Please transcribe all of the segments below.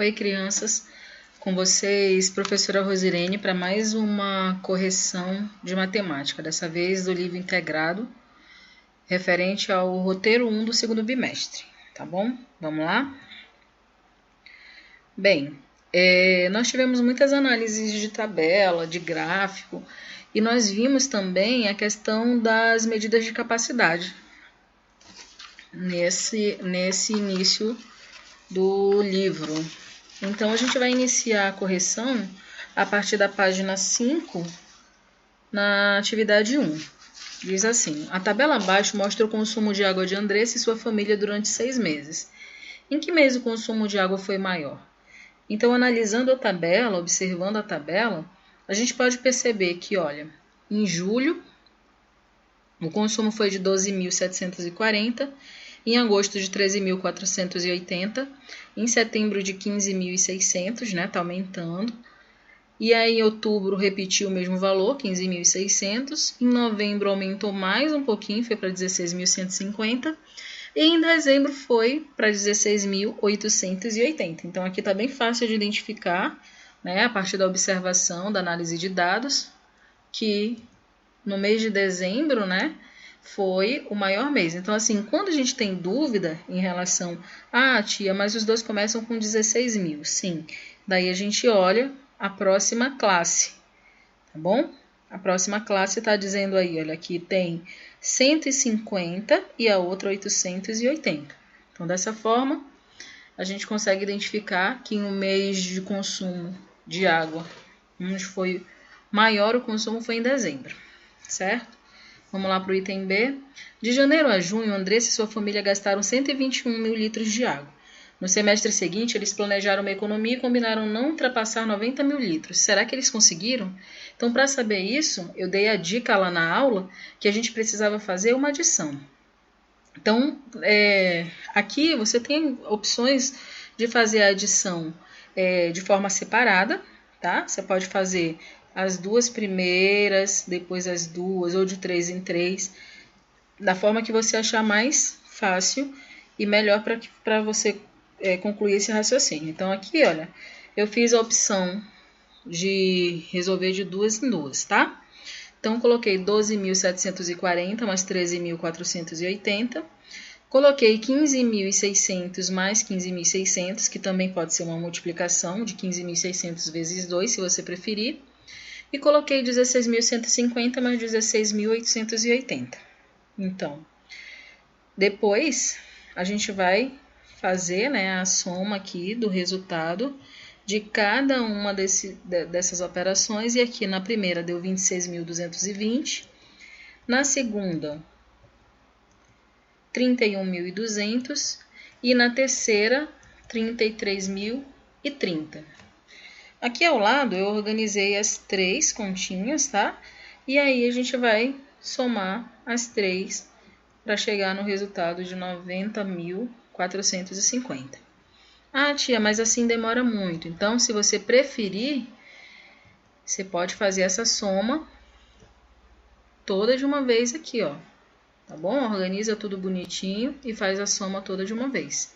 Oi, crianças. Com vocês, professora Rosirene, para mais uma correção de matemática, dessa vez do livro integrado, referente ao roteiro 1 do segundo bimestre, tá bom? Vamos lá? Bem, nós tivemos muitas análises de tabela, de gráfico, e nós vimos também a questão das medidas de capacidade nesse início do livro. Então, a gente vai iniciar a correção a partir da página 5, na atividade 1. Diz assim: a tabela abaixo mostra o consumo de água de Andressa e sua família durante 6 meses. Em que mês o consumo de água foi maior? Então, analisando a tabela, observando a tabela, a gente pode perceber que, olha, em julho, o consumo foi de 12.740, em agosto de 13.480, em setembro de 15.600, né, tá aumentando. E aí em outubro repetiu o mesmo valor, 15.600, em novembro aumentou mais um pouquinho, foi para 16.150, e em dezembro foi para 16.880. Então aqui tá bem fácil de identificar, né, a partir da observação, da análise de dados, que no mês de dezembro, né, foi o maior mês. Então, assim, quando a gente tem dúvida em relação tia, mas os dois começam com 16 mil. Sim, daí a gente olha a próxima classe, tá bom? A próxima classe está dizendo aí, olha, aqui tem 150 e a outra 880. Então, dessa forma, a gente consegue identificar que em um mês de consumo de água, onde foi maior o consumo foi em dezembro, certo? Vamos lá para o item B. De janeiro a junho, Andressa e sua família gastaram 121 mil litros de água. No semestre seguinte, eles planejaram uma economia e combinaram não ultrapassar 90 mil litros. Será que eles conseguiram? Então, para saber isso, eu dei a dica lá na aula que a gente precisava fazer uma adição. Então, aqui você tem opções de fazer a adição de forma separada, tá? Você pode fazer as duas primeiras, depois as duas, ou de 3 em 3, da forma que você achar mais fácil e melhor para você concluir esse raciocínio. Então, aqui, olha, eu fiz a opção de resolver de duas em duas, tá? Então, coloquei 12.740 mais 13.480, coloquei 15.600 mais 15.600, que também pode ser uma multiplicação de 15.600 vezes 2, se você preferir, e coloquei 16.150 mais 16.880. Então, depois a gente vai fazer, né, a soma aqui do resultado de cada uma dessas operações. E aqui na primeira deu 26.220, na segunda 31.200 e na terceira 33.030. Aqui ao lado eu organizei as 3 continhas, tá? E aí a gente vai somar as 3 para chegar no resultado de 90.450. Tia, mas assim demora muito. Então, se você preferir, você pode fazer essa soma toda de uma vez aqui, ó. Tá bom? Organiza tudo bonitinho e faz a soma toda de uma vez.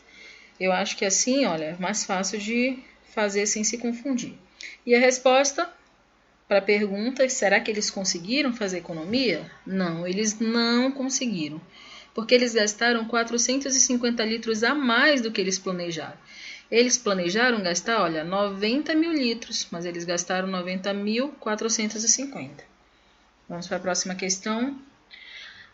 Eu acho que assim, olha, é mais fácil de fazer sem se confundir. E a resposta para a pergunta, será que eles conseguiram fazer economia? Não, eles não conseguiram, porque eles gastaram 450 litros a mais do que eles planejaram. Eles planejaram gastar, olha, 90 mil litros, mas eles gastaram 90.450. Vamos para a próxima questão.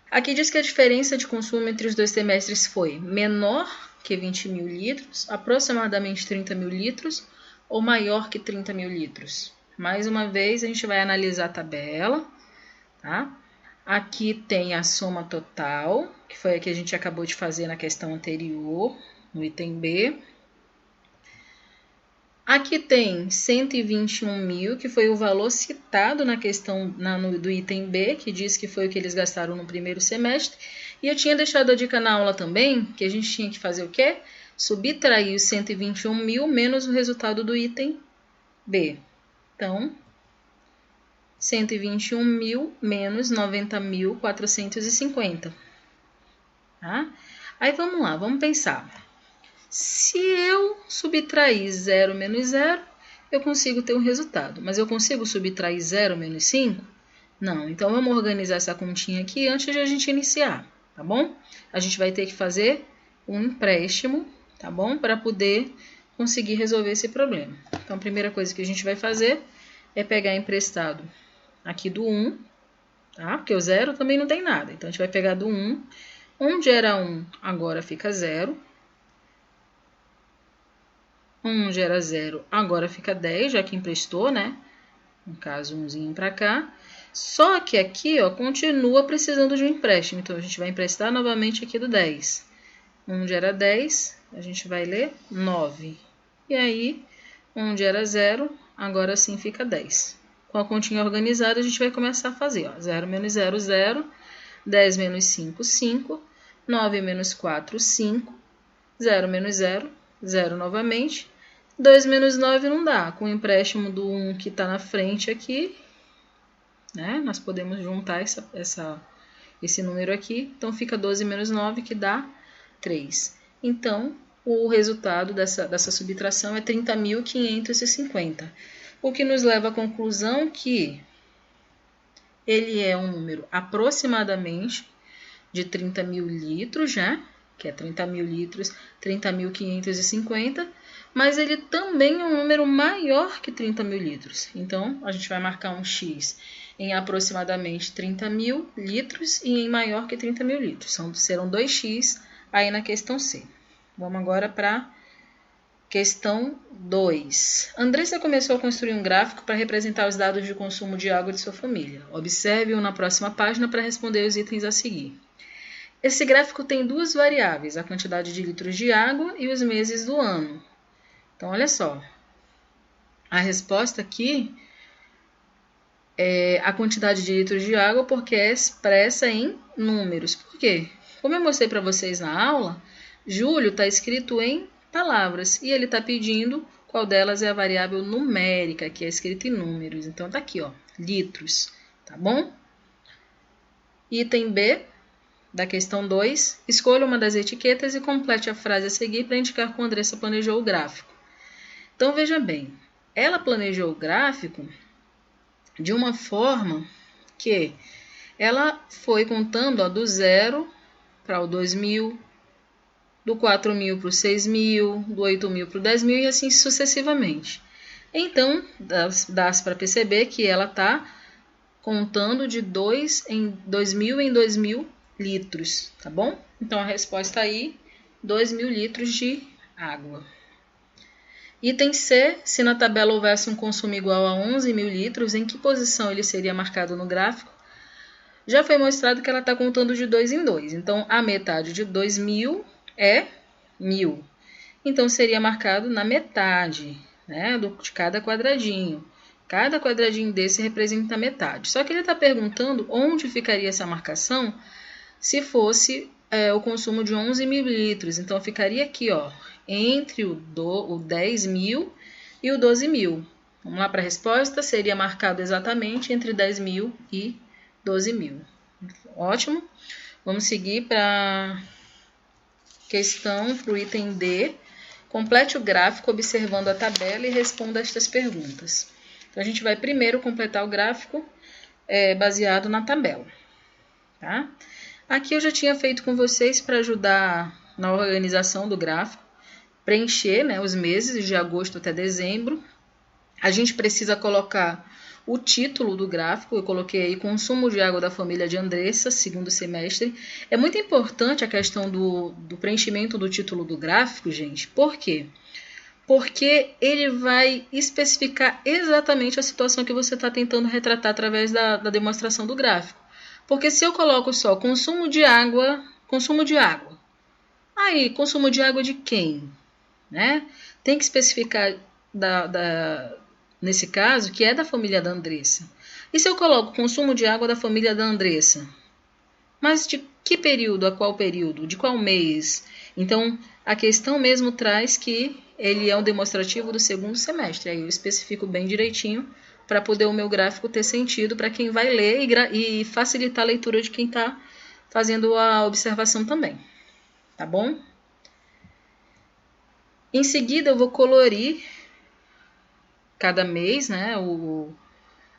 Aqui diz que a diferença de consumo entre os 2 semestres foi menor que 20 mil litros, aproximadamente 30 mil litros, ou maior que 30 mil litros. Mais uma vez, a gente vai analisar a tabela, tá? Aqui tem a soma total, que foi a que a gente acabou de fazer na questão anterior, no item B. Aqui tem 121 mil, que foi o valor citado na questão do item B, que diz que foi o que eles gastaram no primeiro semestre. E eu tinha deixado a dica na aula também, que a gente tinha que fazer o quê? Subtrair os 121 mil menos o resultado do item B. Então, 121 mil menos 90.450. Tá? Aí vamos lá, vamos pensar. Se eu subtrair 0 menos 0, eu consigo ter um resultado. Mas eu consigo subtrair 0 menos 5? Não. Então, vamos organizar essa continha aqui antes de a gente iniciar, tá bom? A gente vai ter que fazer um empréstimo, tá bom? Para poder conseguir resolver esse problema. Então, a primeira coisa que a gente vai fazer é pegar emprestado aqui do 1, tá? Porque o 0 também não tem nada. Então, a gente vai pegar do 1. Onde era 1, agora fica 0. Onde era 0, agora fica 10, já que emprestou, né? No caso, umzinho para cá. Só que aqui, ó, continua precisando de um empréstimo. Então, a gente vai emprestar novamente aqui do 10. Onde era 10, a gente vai ler 9. E aí, onde era 0, agora sim fica 10. Com a continha organizada, a gente vai começar a fazer, ó. 0 menos 0, 0. 10 menos 5, 5. 9 menos 4, 5. 0 menos 0, 0 novamente. 2 menos 9 não dá. Com o empréstimo do 1 que está na frente aqui, né? Nós podemos juntar esse número aqui. Então, fica 12 menos 9, que dá 3. Então, o resultado dessa subtração é 30.550. O que nos leva à conclusão que ele é um número aproximadamente de 30 mil litros, né? Que é 30 mil litros, 30.550, mas ele também é um número maior que 30 mil litros. Então, a gente vai marcar um X em aproximadamente 30 mil litros e em maior que 30 mil litros. Serão 2X aí na questão C. Vamos agora para questão 2. Andressa começou a construir um gráfico para representar os dados de consumo de água de sua família. Observe-o na próxima página para responder os itens a seguir. Esse gráfico tem duas variáveis, a quantidade de litros de água e os meses do ano. Então, olha só. A resposta aqui é a quantidade de litros de água porque é expressa em números. Por quê? Como eu mostrei para vocês na aula, julho está escrito em palavras e ele está pedindo qual delas é a variável numérica, que é escrita em números. Então, tá aqui, ó, litros, tá bom? Item B. Da questão 2, escolha uma das etiquetas e complete a frase a seguir para indicar como a Andressa planejou o gráfico. Então, veja bem, ela planejou o gráfico de uma forma que ela foi contando, ó, do 0 para o 2.000, do 4.000 para o 6.000, do 8.000 para o 10.000 e assim sucessivamente. Então, dá para perceber que ela está contando de 2.000 em 2.000 litros, tá bom? Então, a resposta aí, 2.000 litros de água. Item C, se na tabela houvesse um consumo igual a 11.000 litros, em que posição ele seria marcado no gráfico? Já foi mostrado que ela está contando de 2 em 2. Então, a metade de 2.000 é 1.000. Então, seria marcado na metade, né, de cada quadradinho. Cada quadradinho desse representa a metade. Só que ele está perguntando onde ficaria essa marcação se fosse o consumo de 11.000 litros. Então, ficaria aqui, ó, entre o 10.000 e o 12.000. Vamos lá para a resposta? Seria marcado exatamente entre 10.000 e 12.000. Ótimo. Vamos seguir para questão, para o item D. Complete o gráfico observando a tabela e responda estas perguntas. Então, a gente vai primeiro completar o gráfico baseado na tabela, tá? Aqui eu já tinha feito com vocês para ajudar na organização do gráfico, preencher, né, os meses de agosto até dezembro. A gente precisa colocar o título do gráfico, eu coloquei aí consumo de água da família de Andressa, segundo semestre. É muito importante a questão do preenchimento do título do gráfico, gente. Por quê? Porque ele vai especificar exatamente a situação que você está tentando retratar através da demonstração do gráfico. Porque se eu coloco só consumo de água, aí consumo de água de quem? Né? Tem que especificar nesse caso que é da família da Andressa. E se eu coloco consumo de água da família da Andressa? Mas de que período, a qual período, de qual mês? Então, a questão mesmo traz que ele é um demonstrativo do segundo semestre. Aí eu especifico bem direitinho para poder o meu gráfico ter sentido para quem vai ler e facilitar a leitura de quem está fazendo a observação também. Tá bom? Em seguida, eu vou colorir cada mês, né,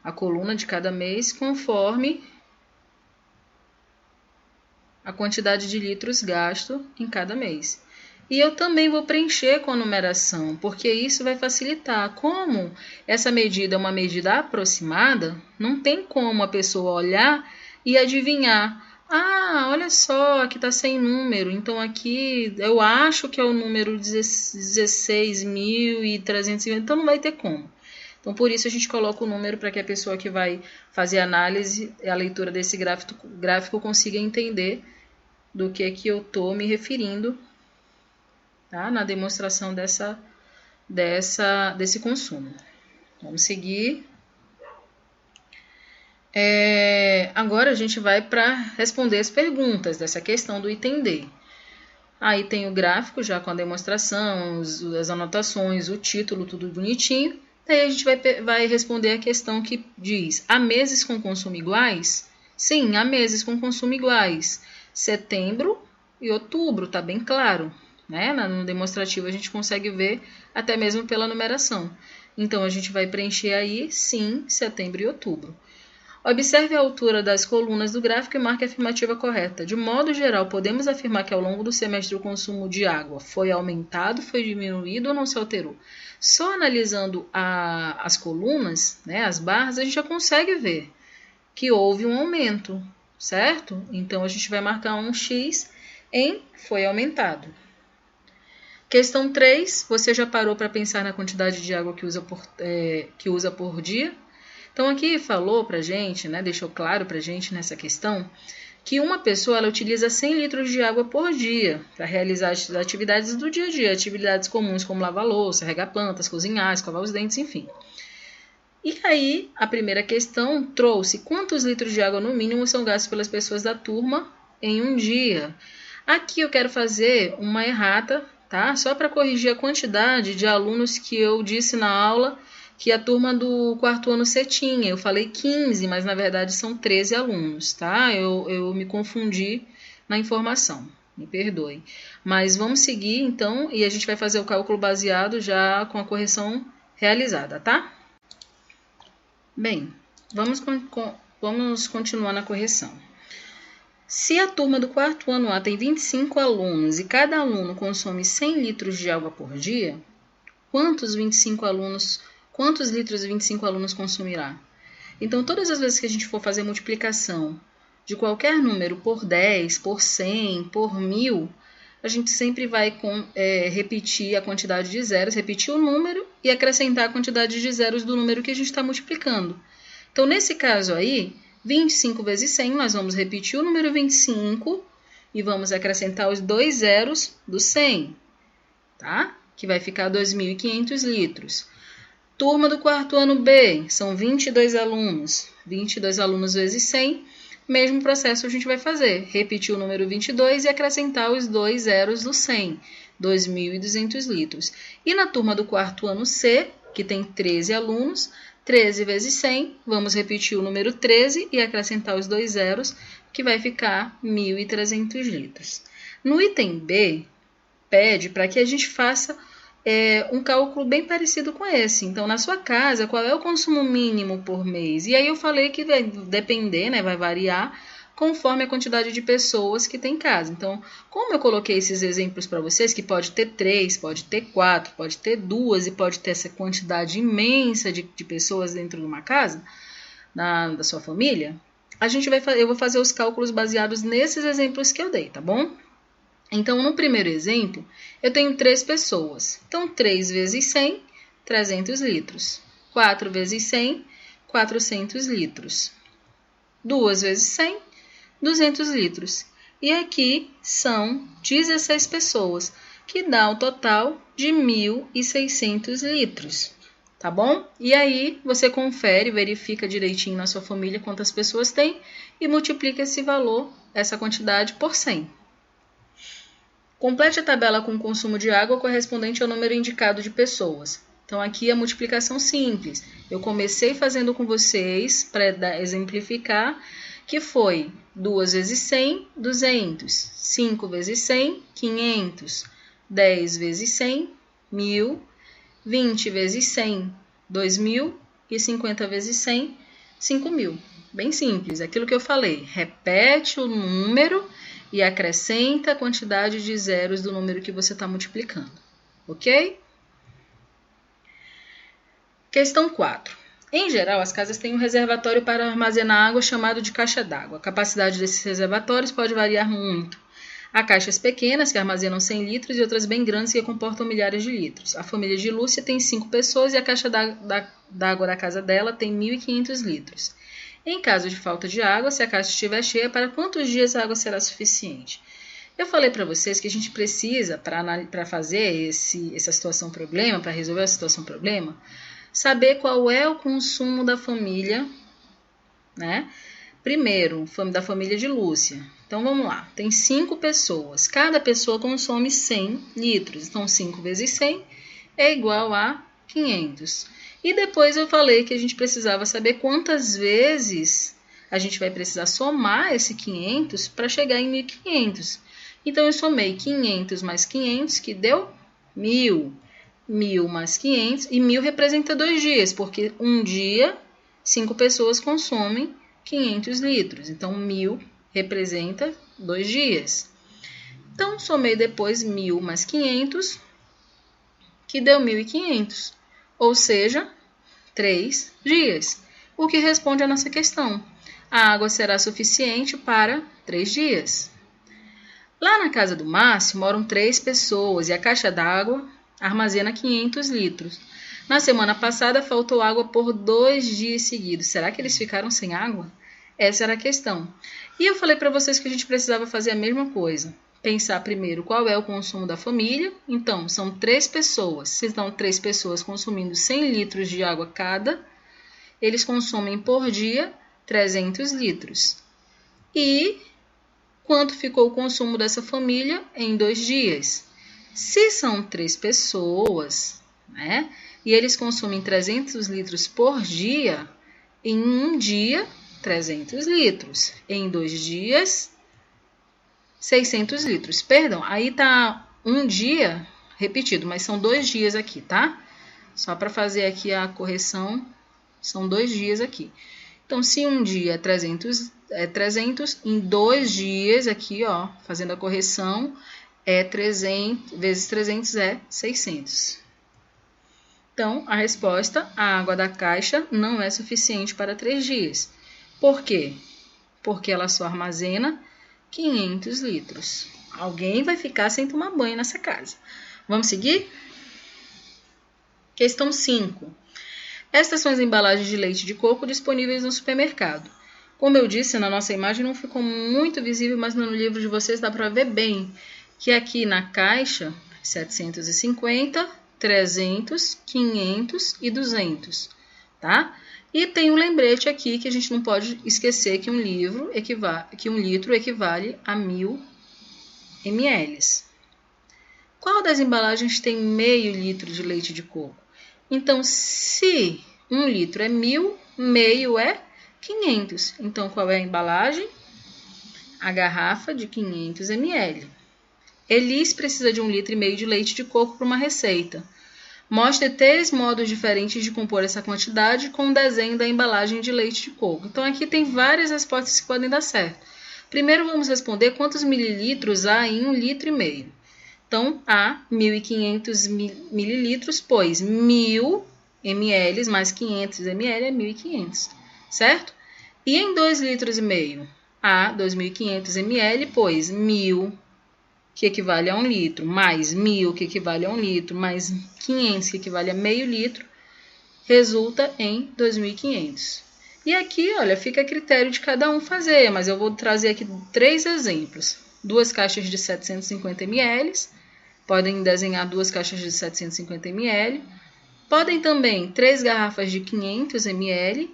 a coluna de cada mês, conforme a quantidade de litros gasto em cada mês. E eu também vou preencher com a numeração, porque isso vai facilitar. Como essa medida é uma medida aproximada, não tem como a pessoa olhar e adivinhar. Ah, olha só, aqui está sem número, então aqui eu acho que é o número 16.350, então não vai ter como. Então, por isso a gente coloca o número para que a pessoa que vai fazer a análise, a leitura desse gráfico consiga entender do que eu estou me referindo, tá? Na demonstração desse consumo. Vamos seguir. Agora a gente vai para responder as perguntas dessa questão do item D. Aí tem o gráfico já com a demonstração, as anotações, o título, tudo bonitinho. Daí a gente vai responder a questão que diz: há meses com consumo iguais? Sim, há meses com consumo iguais. Setembro e outubro, tá bem claro, né? No demonstrativo a gente consegue ver até mesmo pela numeração. Então a gente vai preencher aí, sim, setembro e outubro. Observe a altura das colunas do gráfico e marque a afirmativa correta. De modo geral, podemos afirmar que ao longo do semestre o consumo de água foi aumentado, foi diminuído ou não se alterou? Só analisando as colunas, né, as barras, a gente já consegue ver que houve um aumento, certo? Então, a gente vai marcar um X em foi aumentado. Questão 3, você já parou para pensar na quantidade de água que usa por dia? Então, aqui falou pra gente, né, deixou claro pra gente nessa questão, que uma pessoa ela utiliza 100 litros de água por dia para realizar as atividades do dia a dia, atividades comuns como lavar louça, regar plantas, cozinhar, escovar os dentes, enfim. E aí, a primeira questão trouxe quantos litros de água no mínimo são gastos pelas pessoas da turma em um dia. Aqui eu quero fazer uma errata, tá? Só para corrigir a quantidade de alunos que eu disse na aula que a turma do quarto ano C tinha. Eu falei 15, mas na verdade são 13 alunos, tá? Eu me confundi na informação, me perdoe. Mas vamos seguir então e a gente vai fazer o cálculo baseado já com a correção realizada, tá? Bem, vamos continuar na correção. Se a turma do quarto ano A tem 25 alunos e cada aluno consome 100 litros de água por dia, quantos litros 25 alunos consumirá? Então, todas as vezes que a gente for fazer multiplicação de qualquer número por 10, por 100, por 1000, a gente sempre vai repetir a quantidade de zeros, repetir o número e acrescentar a quantidade de zeros do número que a gente está multiplicando. Então, nesse caso aí, 25 vezes 100, nós vamos repetir o número 25 e vamos acrescentar os 2 zeros do 100, tá? Que vai ficar 2.500 litros. Turma do quarto ano B, são 22 alunos. 22 alunos vezes 100, mesmo processo a gente vai fazer. Repetir o número 22 e acrescentar os 2 zeros do 100, 2.200 litros. E na turma do quarto ano C, que tem 13 alunos, 13 vezes 100, vamos repetir o número 13 e acrescentar os 2 zeros, que vai ficar 1.300 litros. No item B, pede para que a gente faça um cálculo bem parecido com esse. Então, na sua casa, qual é o consumo mínimo por mês? E aí eu falei que vai depender, né, vai variar conforme a quantidade de pessoas que tem em casa. Então, como eu coloquei esses exemplos para vocês, que pode ter 3, pode ter 4, pode ter 2 e pode ter essa quantidade imensa de pessoas dentro de uma casa, da sua família, eu vou fazer os cálculos baseados nesses exemplos que eu dei, tá bom? Então, no primeiro exemplo, eu tenho 3 pessoas. Então, 3 vezes 100, 300 litros. 4 vezes 100, 400 litros. 2 vezes 100, 200 litros. E aqui são 16 pessoas, que dá o total de 1.600 litros. Tá bom? E aí, você confere, verifica direitinho na sua família quantas pessoas tem e multiplica esse valor, essa quantidade, por 100. Complete a tabela com o consumo de água correspondente ao número indicado de pessoas. Então, aqui a multiplicação simples. Eu comecei fazendo com vocês, para exemplificar, que foi 2 vezes 100, 200. 5 vezes 100, 500. 10 vezes 100, 1.000, 20 vezes 100, 2.000 e 50 vezes 100, 5.000. Bem simples, aquilo que eu falei, repete o número e acrescenta a quantidade de zeros do número que você está multiplicando, ok? Questão 4. Em geral, as casas têm um reservatório para armazenar água chamado de caixa d'água. A capacidade desses reservatórios pode variar muito. Há caixas pequenas que armazenam 100 litros e outras bem grandes que comportam milhares de litros. A família de Lúcia tem 5 pessoas e a caixa d'água da casa dela tem 1.500 litros. Em caso de falta de água, se a caixa estiver cheia, para quantos dias a água será suficiente? Eu falei para vocês que a gente precisa, para fazer essa situação problema, para resolver a situação problema, saber qual é o consumo da família, né? Primeiro, da família de Lúcia. Então, vamos lá. Tem 5 pessoas. Cada pessoa consome 100 litros. Então, 5 vezes 100 é igual a 500. E depois eu falei que a gente precisava saber quantas vezes a gente vai precisar somar esse 500 para chegar em 1.500. Então, eu somei 500 mais 500, que deu 1.000. 1.000 mais 500, e 1.000 representa 2 dias, porque um dia 5 pessoas consomem 500 litros. Então, 1.000 representa 2 dias. Então, somei depois 1.000 mais 500, que deu 1.500. Ou seja, 3 dias. O que responde à nossa questão. A água será suficiente para 3 dias. Lá na casa do Márcio moram 3 pessoas e a caixa d'água armazena 500 litros. Na semana passada faltou água por 2 dias seguidos. Será que eles ficaram sem água? Essa era a questão. E eu falei para vocês que a gente precisava fazer a mesma coisa. Pensar primeiro qual é o consumo da família. Então, são 3 pessoas. Se estão 3 pessoas consumindo 100 litros de água cada, eles consomem por dia 300 litros. E quanto ficou o consumo dessa família em 2 dias? Se são 3 pessoas, né, e eles consomem 300 litros por dia, em um dia, 300 litros. Em 2 dias, 600 litros. Perdão, aí tá um dia repetido, mas são 2 dias aqui, tá? Só para fazer aqui a correção, são 2 dias aqui. Então, se um dia é 300, em 2 dias aqui, ó, fazendo a correção, 300 vezes 300 é 600. Então, a resposta, a água da caixa não é suficiente para 3 dias. Por quê? Porque ela só armazena 500 litros. Alguém vai ficar sem tomar banho nessa casa. Vamos seguir? Questão 5. Estas são as embalagens de leite de coco disponíveis no supermercado. Como eu disse, na nossa imagem não ficou muito visível, mas no livro de vocês dá para ver bem que aqui na caixa, 750, 300, 500 e 200, tá? E tem um lembrete aqui que a gente não pode esquecer que um litro equivale a 1.000 ml. Qual das embalagens tem meio litro de leite de coco? Então, se 1 litro é 1.000, meio é 500. Então, qual é a embalagem? A garrafa de 500 ml. Elis precisa de 1,5 litro de leite de coco para uma receita. Mostre 3 modos diferentes de compor essa quantidade com o desenho da embalagem de leite de coco. Então, aqui tem várias respostas que podem dar certo. Primeiro, vamos responder quantos mililitros há em 1,5 litro. Então, há 1.500 mililitros, pois 1.000 ml mais 500 ml é 1.500, certo? E em 2,5 litros, há 2.500 ml, pois 1.000, que equivale a 1 litro, mais 1.000, que equivale a 1 litro, mais 500, que equivale a meio litro, resulta em 2.500. E aqui, olha, fica a critério de cada um fazer, mas eu vou trazer aqui 3 exemplos. 2 caixas de 750 ml, podem desenhar 2 caixas de 750 ml, podem também 3 garrafas de 500 ml,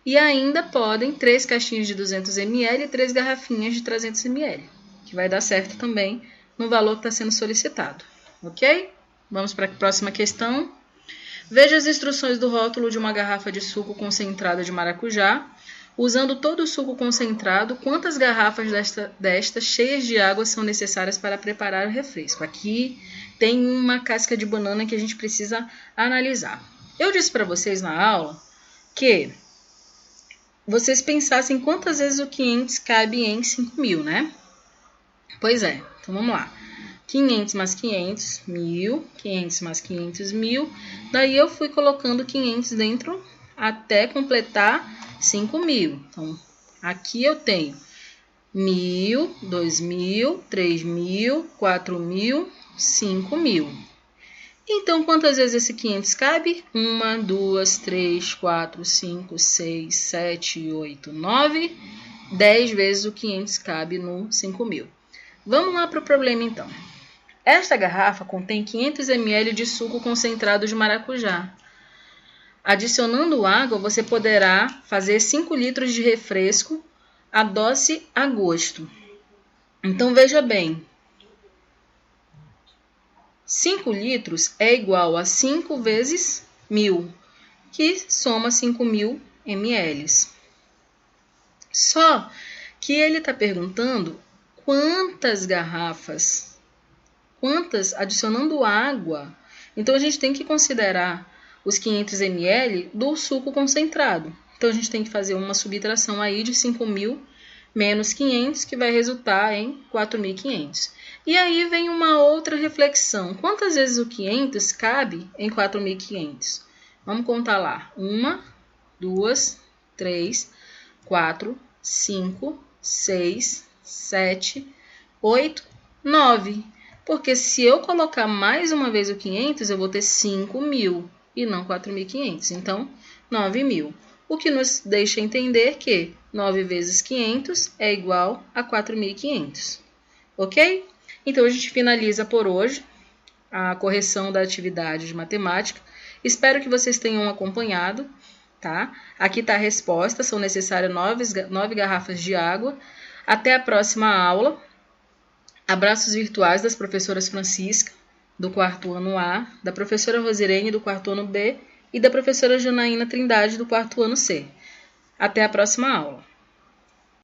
e ainda podem 3 caixinhas de 200 ml e 3 garrafinhas de 300 ml, que vai dar certo também no valor que está sendo solicitado, ok? Vamos para a próxima questão. Veja as instruções do rótulo de uma garrafa de suco concentrado de maracujá. Usando todo o suco concentrado, quantas garrafas destas cheias de água são necessárias para preparar o refresco? Aqui tem uma casca de banana que a gente precisa analisar. Eu disse para vocês na aula que vocês pensassem quantas vezes o 500 cabe em 5.000, né? Pois é, então vamos lá. 500 mais 500, 1.000. 500 mais 500, 1.000. Daí eu fui colocando 500 dentro até completar 5.000. Então, aqui eu tenho 1.000, 2.000, 3.000, 4.000, 5.000. Então, quantas vezes esse 500 cabe? 1, 2, 3, 4, 5, 6, 7, 8, 9. 10 vezes o 500 cabe no 5.000. Vamos lá para o problema, então. Esta garrafa contém 500 ml de suco concentrado de maracujá. Adicionando água, você poderá fazer 5 litros de refresco adoce a gosto. Então, veja bem. 5 litros é igual a 5 vezes 1.000, que soma 5.000 ml. Só que ele está perguntando quantas garrafas, adicionando água. Então, a gente tem que considerar os 500 ml do suco concentrado. Então, a gente tem que fazer uma subtração aí de 5.000 menos 500, que vai resultar em 4.500. E aí vem uma outra reflexão. Quantas vezes o 500 cabe em 4.500? Vamos contar lá. 1, 2, 3, 4, 5, 6, 7, 8, 9. Porque se eu colocar mais uma vez o 500, eu vou ter 5.000 e não 4.500. Então, 9.000. O que nos deixa entender que 9 vezes 500 é igual a 4.500. Ok? Então, a gente finaliza por hoje a correção da atividade de matemática. Espero que vocês tenham acompanhado, tá? Aqui está a resposta. São necessárias 9 garrafas de água. Até a próxima aula. Abraços virtuais das professoras Francisca, do 4º ano A, da professora Rosirene, do 4º ano B, e da professora Janaína Trindade, do 4º ano C. Até a próxima aula.